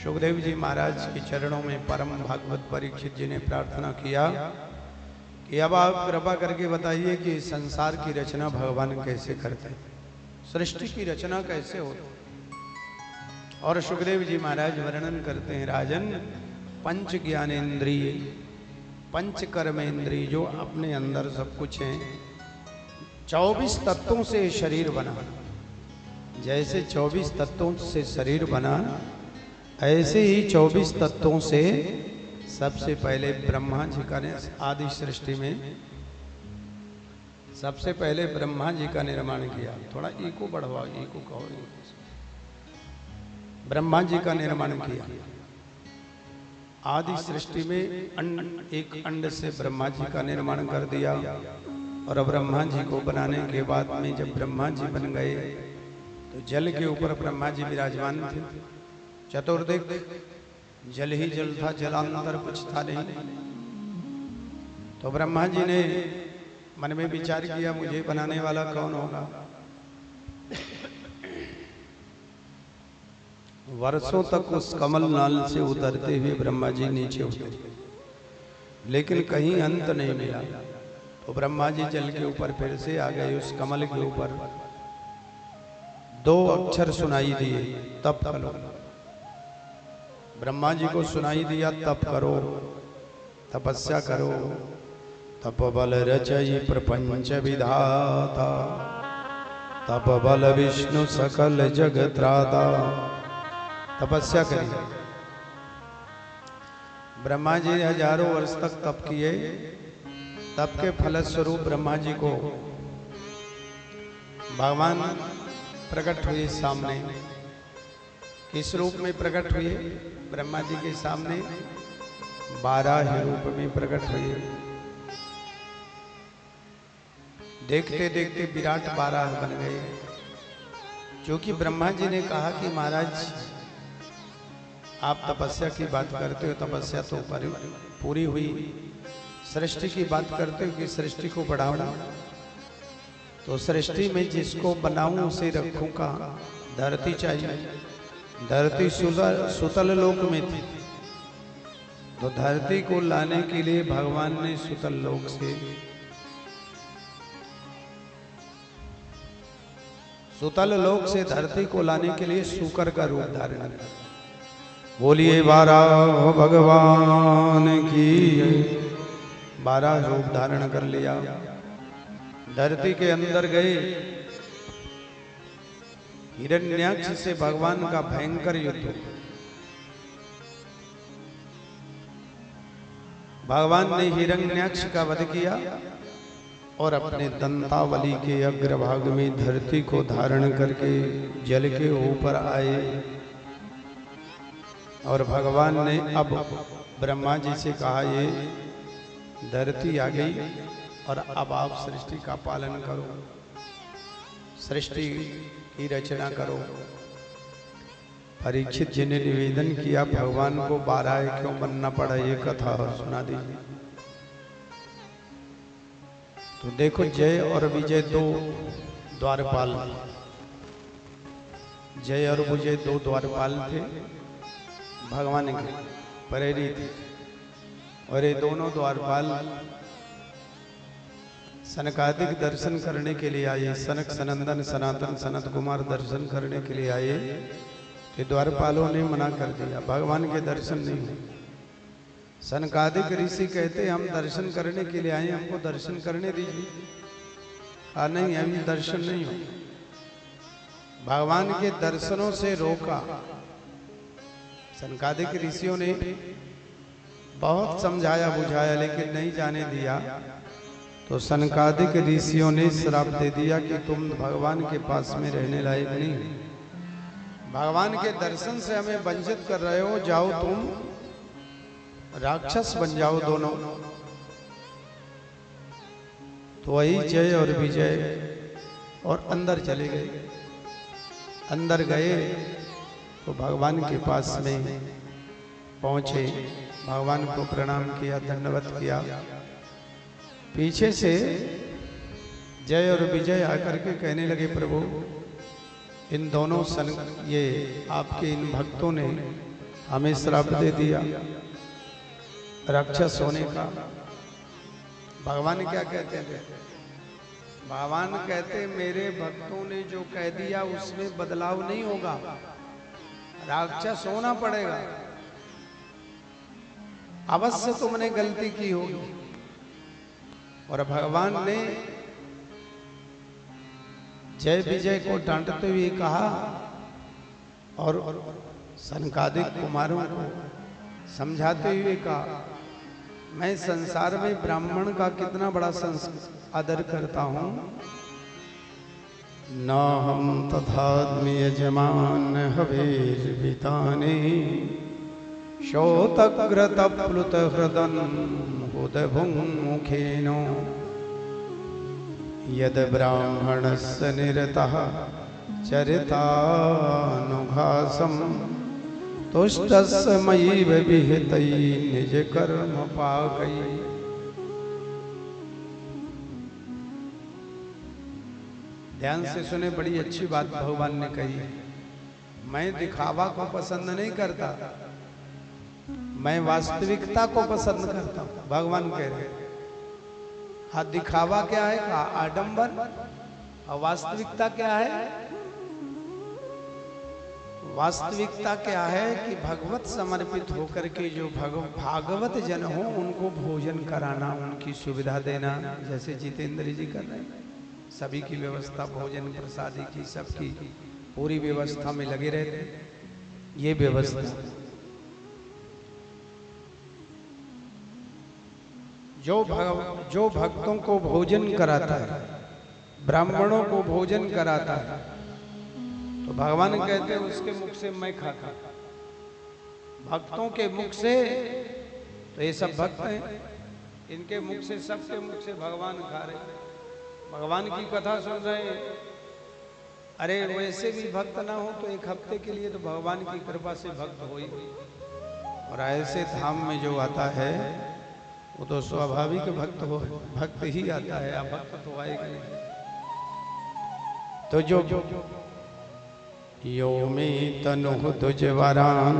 सुखदेव जी महाराज के चरणों में परम भागवत परीक्षित जी ने प्रार्थना किया कि अब आप कृपा करके बताइए कि संसार की रचना भगवान कैसे करते हैं, सृष्टि की रचना कैसे होती। और सुखदेव जी महाराज वर्णन करते हैं, राजन पंच ज्ञानेन्द्रिय पंच कर्मेंद्रिय जो अपने अंदर सब कुछ है, 24 तत्वों से शरीर बना। जैसे 24 तत्वों से शरीर बना, ऐसे ही 24 तत्वों से सबसे पहले ब्रह्मा जी का ने आदि सृष्टि में सबसे पहले ब्रह्मा जी का निर्माण किया। थोड़ा इको बढ़वाओ, इको कहो। ब्रह्मा जी का निर्माण किया। आदि सृष्टि में एक अंड से ब्रह्मा जी का निर्माण कर दिया। और ब्रह्मा जी को बनाने के बाद में जब ब्रह्मा जी बन गए तो जल के ऊपर ब्रह्मा जी विराजमान थे। चतुर्दिक जल ही जल था, जलांतर कुछ था नहीं। तो ब्रह्मा जी ने मन में विचार किया, मुझे बनाने वाला कौन होगा। वर्षों तक उस कमल नाल से उतरते हुए ब्रह्मा जी नीचे उतरे, लेकिन कहीं अंत नहीं मिला। तो ब्रह्मा जी जल के ऊपर फिर से आ गए। उस कमल के ऊपर 2 अक्षर सुनाई दिए, तप करो। ब्रह्मा जी को सुनाई दिया, तप करो, तपस्या करो। तप बल रचयि प्रपंच विधाता, तप बल विष्णु सकल जगत त्राता। तपस्या करिए। ब्रह्मा जी हजारों वर्ष तक तप किए। तप के फलस्वरूप ब्रह्मा जी को भगवान प्रकट हुए सामने। किस रूप में प्रकट हुए? ब्रह्मा जी के सामने 12 रूप में प्रकट हुए। देखते देखते विराट 12 बन गए। क्योंकि ब्रह्मा जी ने कहा कि महाराज आप तपस्या की बात करते हो, तपस्या तो पूरी हुई। सृष्टि की बात करते हो कि सृष्टि को बढ़ाओ। तो सृष्टि में जिसको बनाऊं उसे रखूं कहाँ? धरती चाहिए। धरती सुतल लोक में थी, तो धरती को लाने के लिए भगवान ने सुतल लोक से धरती को लाने के लिए सूकर का रूप धारण किया। बोलिए 12 भगवान की। 12 रूप धारण कर लिया। धरती के अंदर गए। हिरण्याक्ष से भगवान का भयंकर युद्ध। भगवान ने हिरण्याक्ष का वध किया और अपने दंतावली के अग्रभाग में धरती को धारण करके जल के ऊपर आए। और भगवान ने अब ब्रह्मा जी से कहा, ये धरती आ गई और अब आप सृष्टि का पालन करो, सृष्टि की रचना करो। परीक्षित जी ने निवेदन किया, भगवान को 12 क्यों बनना पड़ा, ये कथा और सुना दीजिए। तो देखो, जय और विजय 2 द्वारपाल। जय और विजय 2 द्वारपाल थे भगवान के, प्रेरित। और ये दोनों द्वारपाल सनकादिक दर्शन करने के लिए आए। सनक सनंदन सनातन सनत कुमार दर्शन करने के लिए आए। तो द्वारपालों ने मना कर दिया, भगवान के दर्शन नहीं हुए। सनकादिक ऋषि कहते हम दर्शन करने के लिए आए, हमको दर्शन करने दीजिए। कहा नहीं, अभी दर्शन नहीं हो। भगवान के दर्शनों से रोका। सनकादिक ऋषियों ने बहुत समझाया बुझाया, लेकिन नहीं जाने दिया। तो सनकादिक ऋषियों ने श्राप दे दिया कि तुम भगवान के पास में रहने लायक नहीं, भगवान के दर्शन से हमें वंचित कर रहे हो। जाओ तुम राक्षस बन जाओ दोनों। तो वही जय और विजय और अंदर चले गए। अंदर गए तो भगवान के पास में पहुंचे। भगवान को प्रणाम किया, दंडवत किया। पीछे से जय और विजय आकर के कहने लगे, प्रभु इन दोनों ये आपके इन भक्तों ने हमें श्राप दे दिया राक्षस होने का। भगवान क्या कहते थे? भगवान कहते मेरे भक्तों ने जो कह दिया उसमें बदलाव नहीं होगा, राक्षस होना पड़ेगा। अवश्य तुमने गलती की होगी। और भगवान ने जय विजय को डांटते हुए कहा और सनकादिक कुमारों को समझाते हुए कहा, मैं संसार में ब्राह्मण का कितना बड़ा आदर करता हूं। न हम तथात्म्य यजमान हवेर्विताने शोतग्रत प्लुत हृदन उदभुमुखेनो यद ब्राह्मणस्य निरतः चरितानुघासम तुष्टस्य मयि विहितै निज कर्म पाकै। ध्यान से सुने, बड़ी अच्छी बात भगवान ने कही। मैं दिखावा को पसंद नहीं करता, मैं वास्तविकता को पसंद करता हूं। भगवान कह रहे हाँ, दिखावा क्या है? कहा आडंबर। और वास्तविकता क्या है? वास्तविकता क्या है कि भगवत समर्पित होकर के जो भागवत जन हो उनको भोजन कराना, उनकी सुविधा देना। जैसे जितेंद्र जी कर रहे हैं, सभी की व्यवस्था, भोजन प्रसादी की, सबकी पूरी व्यवस्था में लगे रहते। ये व्यवस्था जो भक्तों को भोजन कराता है, ब्राह्मणों को भोजन कराता है, तो भगवान कहते हैं उसके मुख से मैं खाता। भक्तों के मुख से, तो ये सब भक्त हैं, इनके मुख से, सबके मुख से भगवान खा रहे, भगवान की कथा सुन रहे हैं। अरे वैसे भी भक्त ना हो तो एक हफ्ते के लिए तो भगवान की कृपा से भक्त हो ही। और ऐसे धाम में जो आता है वो तो स्वाभाविक भक्त ही आता है, अभक्त तो आएगा नहीं। तो जो यो मे तनु दुजवरान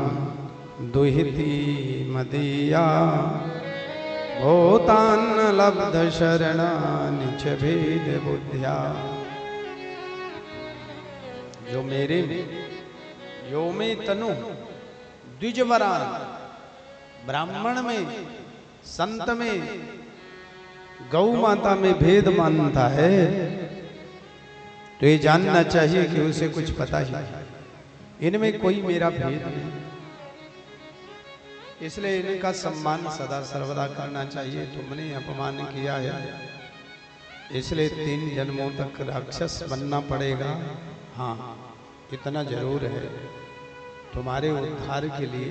दुहिती मदिया भूतान लब्ध शरणानि च भेद बुद्ध्या। जो मेरे यो मे तनु द्विजवरान, ब्राह्मण में, संत में, गौ माता में भेद मानता है, तो ये जानना चाहिए कि उसे कुछ पता ही, इनमें कोई मेरा भेद नहीं। इसलिए इनका सम्मान सदा सर्वदा करना चाहिए। तुमने अपमान किया है, इसलिए 3 जन्मों तक राक्षस बनना पड़ेगा। हाँ, इतना जरूर है, तुम्हारे उद्धार के लिए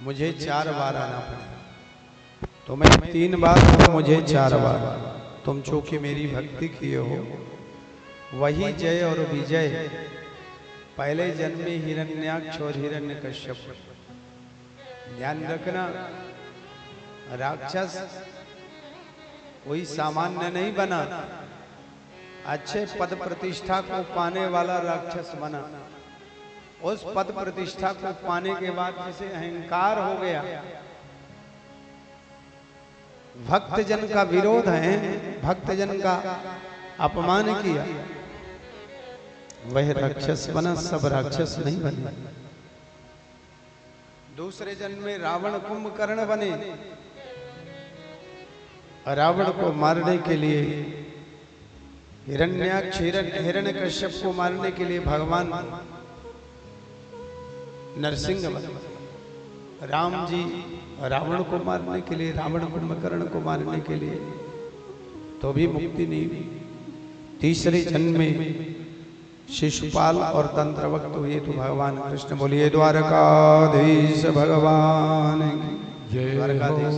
मुझे 4 बार आना पड़ेगा। तुम्हें 3 बार और मुझे 4 बार। तुम चूंकि मेरी भक्ति किए हो, वही जय और विजय पहले जन्म में हिरण्याक्ष और हिरण्यकश्यप। ध्यान रखना, राक्षस कोई सामान्य नहीं बना, अच्छे पद प्रतिष्ठा को पाने वाला राक्षस बना। उस पद प्रतिष्ठा को पाने के बाद जैसे अहंकार हो गया, भक्तजन का विरोध है, भक्तजन का अपमान किया, वह राक्षस बना। सब राक्षस नहीं बने। दूसरे जन्म में रावण कुंभकर्ण बने। रावण को मारने के लिए, हिरण्याक्ष हिरण्यकश्यप को मारने के लिए भगवान नरसिंह बने। राम जी रावण को मारने के लिए, रावण कुंभकर्ण को मारने के लिए, तो भी मुक्ति नहीं हुई। तीसरे जन्म में शिशुपाल और तंत्रवक्त हुए तो भगवान कृष्ण। बोलिए द्वारकाधीश भगवान जय। द्वारकाधीश